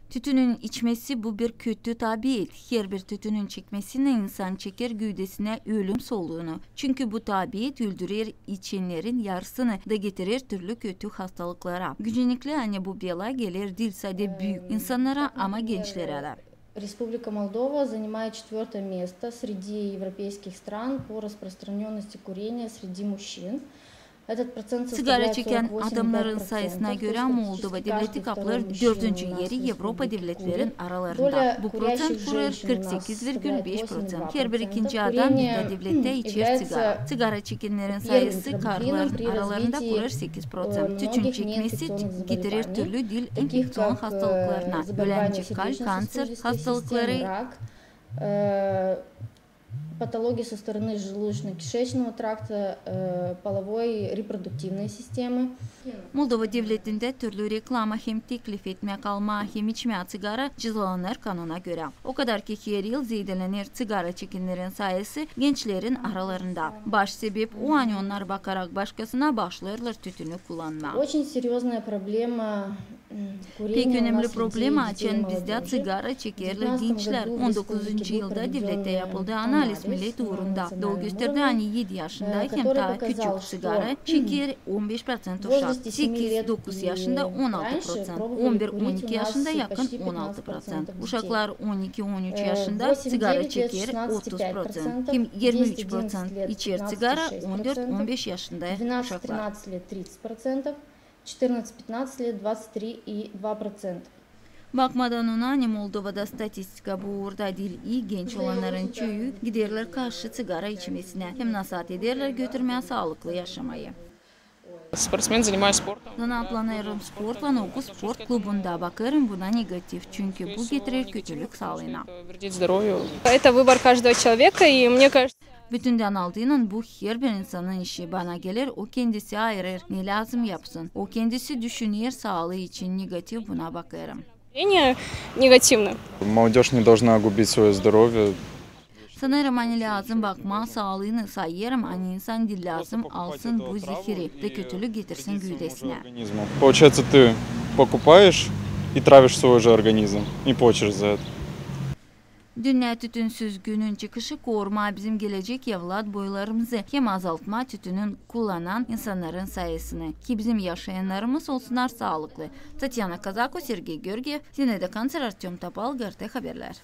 Tütünün içmesi bu bir kötü tabiat. Her bir tütünün çekmesine insan çeker güdesine ölüm soluğunu. Çünkü bu tabiat öldürür içenlerin yarısını da getirir türlü kötü hastalıklara. Güncelikle bu bela gelir değil sadece büyük insanlara ama gençlere de. Республика Молдова занимает 4-е место среди европейских стран по распространенности курения среди мужчин. Sigara çeken adamların sayısına göre Moldova devleti kaplar 4. yeri Avrupa devletlerin aralarında. Bu prosent kurur 48,5%. Her bir ikinci adam bir devlette içer sigara. Sigara çekenlerin sayısı karların aralarında kurur 8%. Tütün çekmesi getirir türlü dil enfeksiyon hastalıklarına. Ölenci kalp, kanser hastalıkları, патологии со стороны желудочно-кишечного тракта, половой репродуктивной системы. Moldova devletinde türlü reklama hem teklif etmek alma hem içmeye sigara cızalanır kanuna göre. O kadar ki her yıl zedelenir sigara çekenlerin sayısı gençlerin aralarında. Baş sebep o an onlar bakarak başkasına başlarlar tütünü kullanma. Очень серьезная проблема. Pek önemli problem açan bizde sigara çekerler gençler. 19. yılda devlette yapıldığı analiz millet uğrunda. Doğu gösterdi 7 yaşında hem daha küçük sigara çeker 15% uşak. 8-9 yaşında 16%. 11-12 yaşında yakın 16%. Uşaklar 12-13 yaşında sigara çeker 30%. Hem 23% içer sigara 14-15 yaşında uşaklar. 14-15 лет 23,2%. Bakmadan ona Moldova'da statistika bu uğurda değil genç olanların çoğu giderler karşı sigara içmesine hem nasihat ederler götürmeye sağlıklı yaşamayı. Спортсмен, занимаюсь спортом. Planlarım sportla oku spor klubunda bakarım buna negatif çünkü bu getirir kötülük sağlığına. Это выбор каждого человека и мне кажется. Bütünden aldığının bu her bir insanın işi bana gelir o kendisi ayırır ne lazım yapsın. O kendisi düşünür sağlığı için negatif buna bakarım. Негативно. Молодежь не должна губить свое здоровье. Sanırım lazım bakma sağlığını sayarım insan dil lazım alsın bu zehiri de kötülük getirsin güdesine. Получается ты покупаешь и травишь свой же организм. Не почешь за это. Dünya Tütünsüz Günün çıkışı koruma bizim gelecek evlat boylarımızı hem azaltma tütünün kullanan insanların sayısını ki bizim yaşayanlarımız olsunlar sağlıklı. Tatyana Kazako, Sergey Georgiev, Zineda Kanser, Artyom Topal, GRT Haberler.